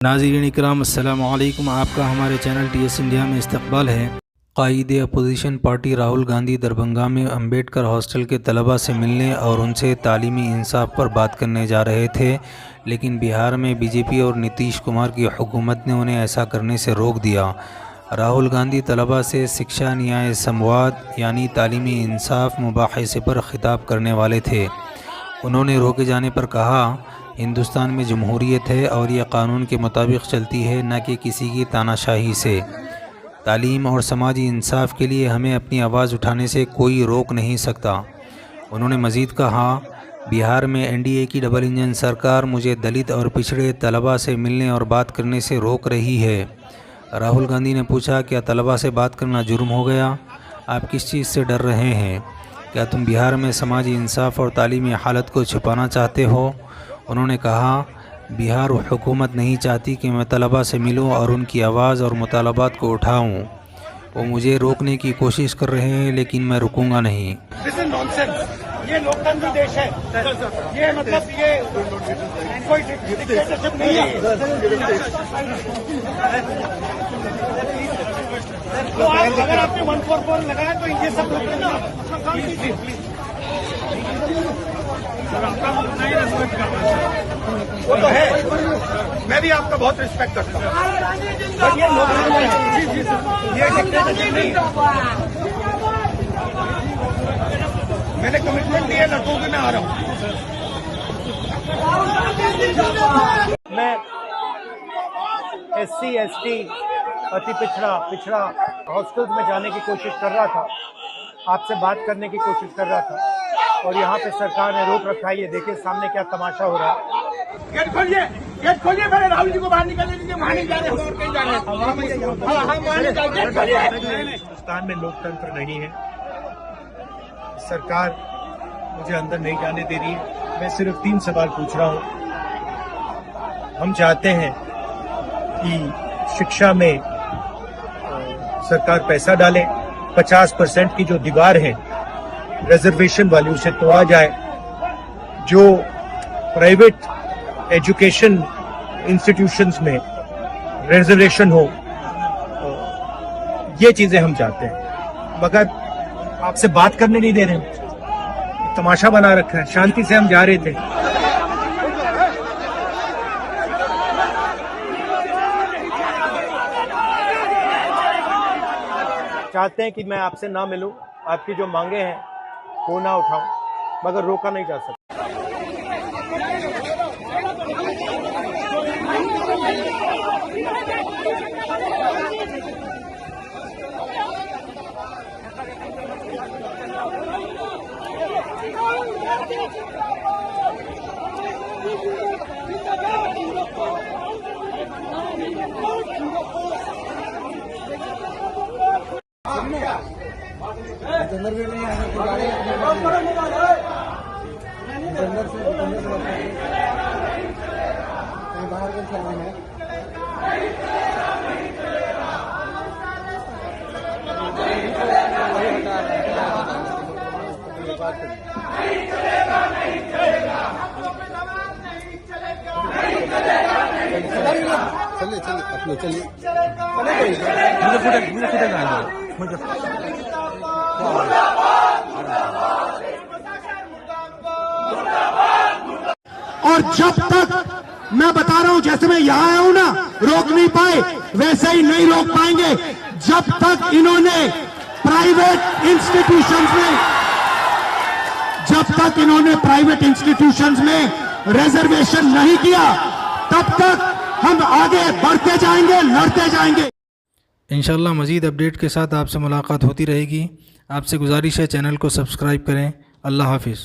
नाज़रीन इकराम अस्सलामु अलैकुम। आपका हमारे चैनल TS इंडिया में इस्तकबाल है। कायदे अपोजिशन पार्टी राहुल गांधी दरभंगा में अम्बेडकर हॉस्टल के तलबा से मिलने और उनसे तालीमी इंसाफ पर बात करने जा रहे थे, लेकिन बिहार में बीजेपी और नीतीश कुमार की हुकूमत ने उन्हें ऐसा करने से रोक दिया। राहुल गांधी तलबा से शिक्षा न्याय संवाद यानी तालीमी इंसाफ मुबाहिसे पर ख़िताब करने वाले थे। उन्होंने रोके जाने पर कहा, हिंदुस्तान में जमहूरियत है और यह कानून के मुताबिक चलती है, न कि किसी की तानाशाही से। तालीम और समाजी इंसाफ के लिए हमें अपनी आवाज़ उठाने से कोई रोक नहीं सकता। उन्होंने मज़ीद कहा, बिहार में NDA की डबल इंजन सरकार मुझे दलित और पिछड़े तलबा से मिलने और बात करने से रोक रही है। राहुल गांधी ने पूछा, क्या तलबा से बात करना जुर्म हो गया? आप किस चीज़ से डर रहे हैं? क्या तुम बिहार में समाजी इंसाफ और तालीमी हालत को छुपाना चाहते हो? उन्होंने कहा, बिहार हुकूमत नहीं चाहती कि मैं तलबा से मिलूं और उनकी आवाज़ और मुतालबात को उठाऊं। वो मुझे रोकने की कोशिश कर रहे हैं, लेकिन मैं रुकूंगा नहीं। ये लोकतंत्र देश है, ये मतलब ये कोई डिक्टेटरशिप नहीं है। तो अगर आपने 144 लगाया तो ये सब लोग ना वो तो है, मैं भी आपका बहुत रिस्पेक्ट करता हूँ, बट ये लोकतंत्र है, ये डिक्टेटरशिप नहीं है। मैंने कमिटमेंट दिया, लड़कों में आ रहा हूँ। मैं SC ST अति पिछड़ा हॉस्टल्स में जाने की कोशिश कर रहा था, आपसे बात करने की कोशिश कर रहा था, और यहाँ पे सरकार ने रोक रखा है। ये देखिए सामने क्या तमाशा हो रहा है। गेट खोलिए पहले, राहुल जी को बाहर निकलने दीजिए। वहाँ नहीं जा रहे, और कहीं जा रहे हैं। हिंदुस्तान में लोकतंत्र नहीं है, सरकार मुझे अंदर नहीं जाने दे रही है। मैं सिर्फ 3 सवाल पूछ रहा हूँ। हम चाहते हैं कि शिक्षा में सरकार पैसा डाले, 50% की जो दीवार है रिजर्वेशन वाली उसे तोड़ा जाए, जो प्राइवेट एजुकेशन इंस्टीट्यूशंस में रिजर्वेशन हो, ये चीजें हम चाहते हैं। मगर आपसे बात करने नहीं दे रहे हैं, तमाशा बना रखा है। शांति से हम जा रहे थे। चाहते हैं कि मैं आपसे ना मिलूं, आपकी जो मांगे हैं वो ना उठाऊं, मगर रोका नहीं जा सकता। अंदर भी नहीं है, अंदर से बाहर का चलना है। चलिए और जब तक मैं बता रहा हूं, जैसे मैं यहां आया हूं ना, रोक नहीं पाए, वैसे ही नहीं रोक पाएंगे जब तक इन्होंने प्राइवेट इंस्टीट्यूशंस में रिजर्वेशन नहीं किया, तब तक हम आगे बढ़ते जाएंगे, लड़ते जाएंगे। इंशाअल्लाह मज़ीद अपडेट के साथ आपसे मुलाकात होती रहेगी। आपसे गुजारिश है, चैनल को सब्सक्राइब करें। अल्लाह हाफिज़।